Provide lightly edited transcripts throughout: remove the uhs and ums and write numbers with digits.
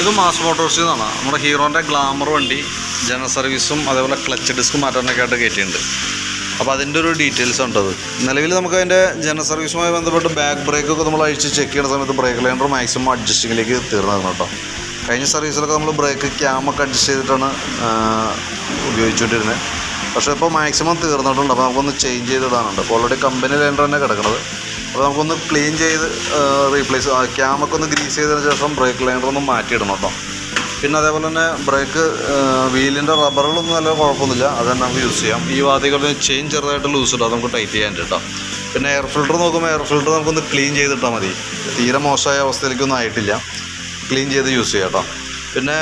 ഇത് മാസ് മോട്ടോഴ്സിൽ നിന്നാണ്. നമ്മുടെ ഹീറോൻ്റെ ഗ്ലാമർ വണ്ടി ജനറൽ സർവീസും അതേപോലെ ക്ലച്ച് ഡിസ്ക് മാറ്റാനൊക്കെ ആയിട്ട് കയറ്റിയിട്ടുണ്ട്. അപ്പോൾ അതിൻ്റെ ഒരു ഡീറ്റെയിൽസ് ഉണ്ടത്. നിലവിൽ നമുക്ക് അതിൻ്റെ ജനറൽ സർവീസുമായി ബന്ധപ്പെട്ട് ബാക്ക് ബ്രേക്കൊക്കെ നമ്മൾ അഴിച്ച് ചെക്ക് ചെയ്യുന്ന സമയത്ത് ബ്രേക്ക് ലൈനർ മാക്സിമം അഡ്ജസ്റ്റിങ്ങിലേക്ക് തീർന്നതാണ് കേട്ടോ. കഴിഞ്ഞ സർവീസിലൊക്കെ നമ്മൾ ബ്രേക്ക് ക്യാമൊക്കെ അഡ്ജസ്റ്റ് ചെയ്തിട്ടാണ് ഉപയോഗിച്ചുകൊണ്ടിരുന്നത്. പക്ഷേ ഇപ്പോൾ മാക്സിമം തീർന്നിട്ടുണ്ട്. അപ്പോൾ നമുക്കൊന്ന് ചേഞ്ച് ചെയ്തിടാനുണ്ട്. അപ്പോൾ ഓൾറെഡി കമ്പനി ലൈനർ തന്നെ കിടക്കുന്നത്. അപ്പോൾ നമുക്കൊന്ന് ക്ലീൻ ചെയ്ത് റീപ്ലേസ് ക്യാമൊക്കെ ഒന്ന് ഗ്രീസ് ചെയ്തതിന് ശേഷം ബ്രേക്ക് ലൈനർ ഒന്ന് മാറ്റിയിടണം കേട്ടോ. പിന്നെ അതേപോലെ തന്നെ ബ്രേക്ക് വീലിൻ്റെ റബ്ബറുകളൊന്നും നല്ല കുഴപ്പമൊന്നുമില്ല, അത് തന്നെ നമുക്ക് യൂസ് ചെയ്യാം. ഈ ഭാഗത്തേക്ക് ചെയിൻ ചെറുതായിട്ട് ലൂസ് ഇടാം, നമുക്ക് ടൈറ്റ് ചെയ്യാൻ കേട്ടോ. പിന്നെ എയർ ഫിൽറ്റർ നോക്കുമ്പോൾ എയർ ഫിൽറ്റർ നമുക്കൊന്ന് ക്ലീൻ ചെയ്തിട്ടാൽ മതി. തീരെ മോശമായ അവസ്ഥയിലേക്കൊന്നും ആയിട്ടില്ല, ക്ലീൻ ചെയ്ത് യൂസ് ചെയ്യാം കേട്ടോ. പിന്നെ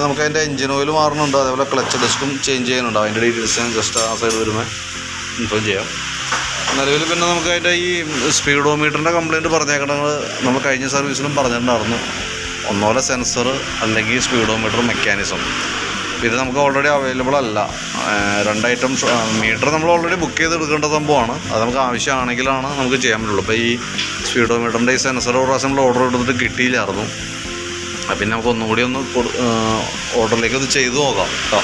നമുക്ക് അതിൻ്റെ എൻജിൻ ഓയിൽ മാറുന്നുണ്ട്, അതേപോലെ ക്ലച്ച് ഡിസ്കും ചേഞ്ച് ചെയ്യാനുണ്ട്. അതിൻ്റെ ഡീറ്റെയിൽസ് ഞാൻ ജസ്റ്റ് ആ സൈഡ് വരുമ്പോൾ ഇൻഫോം ചെയ്യാം. നിലവിൽ പിന്നെ നമുക്ക് അതിൻ്റെ ഈ സ്പീഡോമീറ്ററിൻ്റെ കംപ്ലയിൻറ്റ് പറഞ്ഞേക്കണത് നമ്മൾ കഴിഞ്ഞ സർവീസിലും പറഞ്ഞിട്ടുണ്ടായിരുന്നു. ഒന്നുപോലെ സെൻസർ അല്ലെങ്കിൽ സ്പീഡോമീറ്റർ മെക്കാനിസം. ഇത് നമുക്ക് ഓൾറെഡി അവൈലബിൾ അല്ല. 2 ഐറ്റംസ് മീറ്റർ നമ്മൾ ഓൾറെഡി ബുക്ക് ചെയ്ത് എടുക്കേണ്ട സംഭവമാണ്. അത് നമുക്ക് ആവശ്യമാണെങ്കിലാണ് നമുക്ക് ചെയ്യാൻ പറ്റുള്ളൂ. ഇപ്പോൾ ഈ സ്പീഡോമീറ്ററിൻ്റെ ഈ സെൻസർ ഒരു പ്രാവശ്യം നമ്മൾ ഓർഡർ എടുത്തിട്ട് കിട്ടിയില്ലായിരുന്നു. പിന്നെ നമുക്ക് ഒന്നുകൂടി ഒന്ന് ഓർഡറിലേക്ക് ഒന്ന് ചെയ്ത് നോക്കാം കേട്ടോ.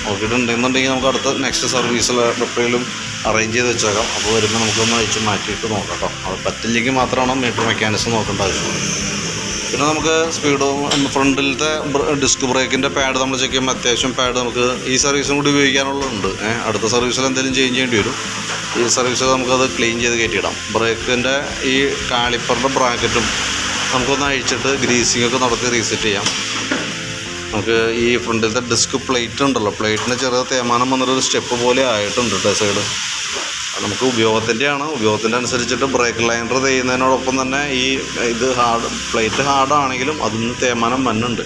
നോക്കിയിട്ടുണ്ടെന്നുണ്ടെങ്കിൽ നമുക്ക് അടുത്ത നെക്സ്റ്റ് സർവീസിൽ എപ്പോഴും അറേഞ്ച് ചെയ്ത് വെച്ചേക്കാം. അപ്പോൾ വരുമ്പോൾ നമുക്കൊന്ന് അഴിച്ച് മാറ്റിയിട്ട് നോക്കാം കേട്ടോ. അത് പറ്റില്ലെങ്കിൽ മാത്രമാണ് മീറ്റർ മെക്കാനിസം നോക്കേണ്ട ആവശ്യമുള്ളൂ. പിന്നെ നമുക്ക് ഫ്രണ്ടിലത്തെ ഡിസ്ക് ബ്രേക്കിൻ്റെ പാഡ് നമ്മൾ ചെക്ക് ചെയ്യുമ്പോൾ അത്യാവശ്യം പാഡ് നമുക്ക് ഈ സർവീസും കൂടി ഉപയോഗിക്കാനുള്ളതുണ്ട്. അടുത്ത സർവീസിൽ എന്തെങ്കിലും ചേഞ്ച് ചെയ്യേണ്ടി വരും. ഈ സർവീസിൽ നമുക്കത് ക്ലീൻ ചെയ്ത് കയറ്റിയിടാം. ബ്രേക്കിൻ്റെ ഈ കാലിപ്പറിൻ്റെ ബ്രാക്കറ്റും നമുക്കൊന്ന് അഴിച്ചിട്ട് ഗ്രീസിങ്ങൊക്കെ നടത്തി റീസെറ്റ് ചെയ്യാം. നമുക്ക് ഈ ഫ്രണ്ടിലത്തെ ഡിസ്ക് പ്ലേറ്റ് ഉണ്ടല്ലോ, പ്ലേറ്റിന് ചെറിയ തേമാനം വന്നിട്ടൊരു സ്റ്റെപ്പ് പോലെ ആയിട്ടുണ്ട് കേട്ടോ സൈഡ്. നമുക്ക് ഉപയോഗത്തിൻ്റെ അനുസരിച്ചിട്ട് ബ്രേക്ക് ലൈനർ ചെയ്യുന്നതിനോടൊപ്പം തന്നെ ഈ ഇത് പ്ലേറ്റ് ഹാർഡാണെങ്കിലും അതിൽ നിന്ന് തേമാനം വന്നുണ്ട്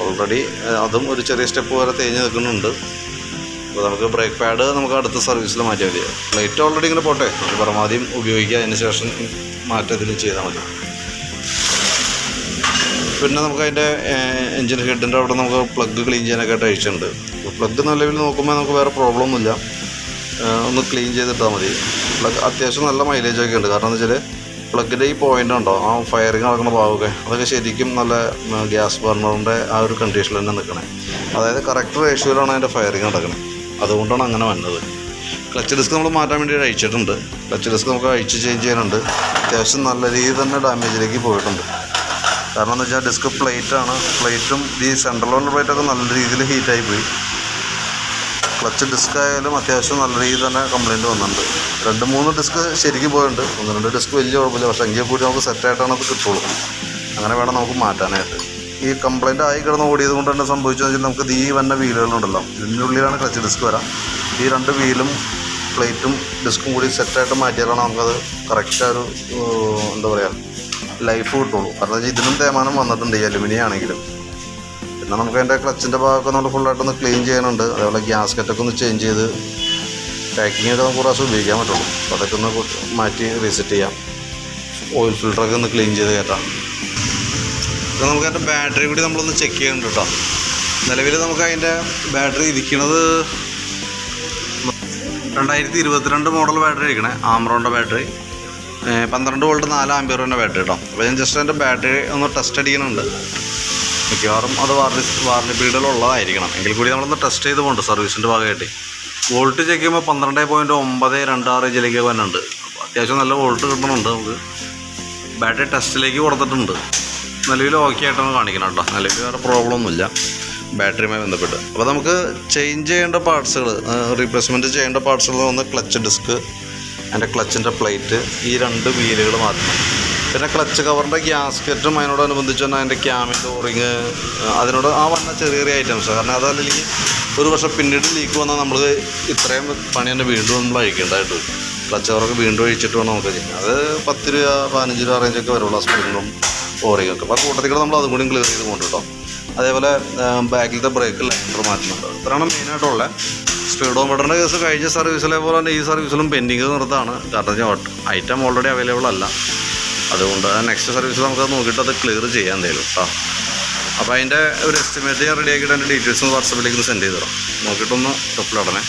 ഓൾറെഡി. അതും ഒരു ചെറിയ സ്റ്റെപ്പ് വരെ തേഞ്ഞ് നിൽക്കുന്നുണ്ട്. അപ്പോൾ നമുക്ക് ബ്രേക്ക് പാഡ് നമുക്ക് അടുത്ത സർവീസിൽ മാറ്റിയാൽ മതി. പ്ലേറ്റ് ഓൾറെഡി ഇങ്ങനെ പോട്ടെ, അത് പരമാവധിയും ഉപയോഗിക്കുക, അതിന് ശേഷം മാറ്റത്തിൽ ചെയ്താൽ മതി. പിന്നെ നമുക്ക് അതിൻ്റെ എൻജിൻ ഹെഡിൻ്റെ അവിടെ നമുക്ക് പ്ലഗ് ക്ലീൻ ചെയ്യാനൊക്കെ ആയിട്ട് അഴിച്ചിട്ടുണ്ട്. പ്ലഗ് നിലവിൽ നോക്കുമ്പോൾ നമുക്ക് വേറെ പ്രോബ്ലം ഒന്നുമില്ല, ഒന്ന് ക്ലീൻ ചെയ്തിട്ടാൽ മതി. പ്ലഗ് അത്യാവശ്യം നല്ല മൈലേജൊക്കെ ഉണ്ട്. കാരണം എന്താ വെച്ചാൽ പ്ലഗിൻ്റെ ഈ പോയിൻ്റ് ഉണ്ടോ, ആ ഫയറിങ് നടക്കുന്ന ഭാഗമൊക്കെ അതൊക്കെ ശരിക്കും നല്ല ഗ്യാസ് ബർണറിൻ്റെ ആ ഒരു കണ്ടീഷനിൽ തന്നെ നിൽക്കണേ. അതായത് കറക്റ്റ് റേഷ്യോയിലാണ് അതിൻ്റെ ഫയറിങ് നടക്കുന്നത്. അതുകൊണ്ടാണ് അങ്ങനെ വന്നത്. ക്ലച്ച് ഡിസ്ക് നമ്മൾ മാറ്റാൻ വേണ്ടി അഴിച്ചിട്ടുണ്ട്. ക്ലച്ച് ഡിസ്ക് നമുക്ക് അഴിച്ച് ചേഞ്ച് ചെയ്യാനുണ്ട്. അത്യാവശ്യം നല്ല രീതിയിൽ തന്നെ ഡാമേജിലേക്ക് പോയിട്ടുണ്ട്. കാരണം എന്ന് വെച്ചാൽ ഡിസ്ക് പ്ലേറ്റാണ്. പ്ലേറ്റും ഈ സെൻട്രൽ ലോൺ പ്ലേറ്റൊക്കെ നല്ല രീതിയിൽ ഹീറ്റായി പോയി. ക്ലച്ച് ഡിസ്ക് ആയാലും അത്യാവശ്യം നല്ല രീതിയിൽ തന്നെ കംപ്ലയിൻറ്റ് വന്നിട്ടുണ്ട്. 2-3 ഡിസ്ക് ശരിക്കും പോയിട്ടുണ്ട്. 1-2 ഡിസ്ക് വലിയ കുഴപ്പമില്ല. പക്ഷേ എങ്കിൽ കൂടി നമുക്ക് സെറ്റായിട്ടാണ് അത് കിട്ടുള്ളൂ. അങ്ങനെ വേണം നമുക്ക് മാറ്റാനായിട്ട്. ഈ കംപ്ലയിൻ്റ് ആയി കിടന്ന് ഓടിയത് കൊണ്ട് തന്നെ സംഭവിച്ചതെന്ന് വെച്ചാൽ നമുക്ക് ഈ വന്ന വീലുകളുണ്ടല്ലോ, ഇതിൻ്റെ ഉള്ളിലാണ് ക്ലച്ച് ഡിസ്ക് വരാം. ഈ 2 വീലും പ്ലേറ്റും ഡിസ്കും കൂടി സെറ്റായിട്ട് മാറ്റിയാലാണ് നമുക്കത് കറക്റ്റ് ഒരു എന്താ പറയുക ലൈഫ് കിട്ടുള്ളൂ. കാരണം വെച്ചാൽ ഇതിനും തേമാനം വന്നിട്ടുണ്ട് ഈ അലുമിനിയം ആണെങ്കിലും. പിന്നെ നമുക്ക് അതിൻ്റെ ക്ലച്ചിൻ്റെ ഭാഗമൊക്കെ നമ്മൾ ഫുള്ളായിട്ടൊന്ന് ക്ലീൻ ചെയ്യാനുണ്ട്. അതേപോലെ ഗ്യാസ്കറ്റൊക്കെ ഒന്ന് ചേഞ്ച് ചെയ്ത് പാക്കിങ്ങൊക്കെ നമുക്ക് പ്രാവശ്യം ഉപയോഗിക്കാൻ പറ്റുള്ളൂ. അപ്പോൾ അതൊക്കെ ഒന്ന് മാറ്റി റീസെറ്റ് ചെയ്യാം. ഓയിൽ ഫിൽറ്ററൊക്കെ ഒന്ന് ക്ലീൻ ചെയ്ത് കയറ്റാം. പിന്നെ നമുക്ക് അതിൻ്റെ ബാറ്ററി കൂടി നമ്മളൊന്ന് ചെക്ക് ചെയ്യുന്നുണ്ട് കേട്ടോ. നിലവിൽ നമുക്ക് അതിൻ്റെ ബാറ്ററി ഇരിക്കുന്നത് 2022 മോഡൽ ബാറ്ററി ഇരിക്കണേ, ആംറോണിൻ്റെ ബാറ്ററി 12 വോൾട്ട് 4 ആമ്പിയറിൻ്റെ ബാറ്ററി കേട്ടോ. അപ്പോൾ ഞാൻ ജസ്റ്റ് അതിൻ്റെ ബാറ്ററി ഒന്ന് ടെസ്റ്റ് അടിക്കുന്നുണ്ട്. മിക്കവാറും അത് വാറണ്ടി പീരീഡിലുള്ളതായിരിക്കണം. എങ്കിൽ കൂടി നമ്മളൊന്ന് ടെസ്റ്റ് ചെയ്ത് പോകുന്നുണ്ട് സർവീസിൻ്റെ ഭാഗമായിട്ട്. വോൾട്ട് ചെക്ക് ചെയ്യുമ്പോൾ 12.926 റേഞ്ചിലേക്ക് വരുന്നുണ്ട്. അപ്പോൾ അത്യാവശ്യം നല്ല വോൾട്ട് കിട്ടുന്നുണ്ട്. നമുക്ക് ബാറ്ററി ടെസ്റ്റിലേക്ക് കൊടുത്തിട്ടുണ്ട്. നിലവിൽ ഓക്കെ ആയിട്ടാണ് കാണിക്കണം കേട്ടോ. നിലവിൽ വേറെ പ്രോബ്ലം ഒന്നുമില്ല ബാറ്ററിയുമായി ബന്ധപ്പെട്ട്. അപ്പോൾ നമുക്ക് ചേഞ്ച് ചെയ്യേണ്ട പാർട്സുകൾ, റീപ്ലേസ്മെൻറ്റ് ചെയ്യേണ്ട പാർട്സുകൾ ഒന്ന് ക്ലച്ച് ഡിസ്ക്, അതിൻ്റെ ക്ലച്ചിൻ്റെ പ്ലേറ്റ്, ഈ 2 വീലുകൾ മാറ്റണം. പിന്നെ ക്ലച്ച് കവറിൻ്റെ ഗ്യാസ്കറ്റും അതിനോടനുബന്ധിച്ച് തന്നെ അതിൻ്റെ ക്യാമിൻ്റെ ഓറിങ്, അതിനോട് ആ വന്ന ചെറിയ ചെറിയ ഐറ്റംസ്. കാരണം അതല്ലെങ്കിൽ ഒരു വർഷം പിന്നീട് ലീക്ക് വന്നാൽ നമ്മൾ ഇത്രയും പണി തന്നെ വീണ്ടും നമ്മൾ അഴിക്കേണ്ടതായിട്ട് വരും. ക്ലച്ച് കവറൊക്കെ വീണ്ടും അഴിച്ചിട്ട് വേണം നമുക്ക് ചെയ്യാം. അത് 10 രൂപ 15 രൂപ റേഞ്ചൊക്കെ വരുള്ളൂ സ്പ്രിങ്ങും ഓറിങ്ങൊക്കെ. അപ്പോൾ കൂട്ടത്തിൽ നമ്മൾ അതും കൂടി ക്ലിയർ ചെയ്ത് കൊണ്ട് കേട്ടോ. അതേപോലെ ബാക്കിലത്തെ ബ്രേക്ക് ലൈനർ മാറ്റുന്നുണ്ട്. ഇത്രയാണ് മെയിനായിട്ടുള്ള. സ്പീഡോമീറ്ററിൻ്റെ കേസ് കഴിഞ്ഞ സർവീസിലെ പോലെ തന്നെ ഈ സർവീസിലും പെൻഡിങ് നിർത്താണ്. കാരണം ഐറ്റം ഓൾറെഡി അവൈലബിൾ അല്ല. അതുകൊണ്ട് നെക്സ്റ്റ് സർവീസിൽ നമുക്കത് നോക്കിയിട്ട് അത് ക്ലിയർ ചെയ്യാൻ തരും കേട്ടോ. അപ്പോൾ അതിൻ്റെ ഒരു എസ്റ്റിമേറ്റ് ഞാൻ റെഡി ആക്കിയിട്ട് അതിൻ്റെ ഡീറ്റെയിൽസ് വാട്സപ്പിലേക്ക് സെൻഡ് ചെയ്ത് തരാം. നോക്കിയിട്ടൊന്ന് റിപ്ലൈ ഇടണേ.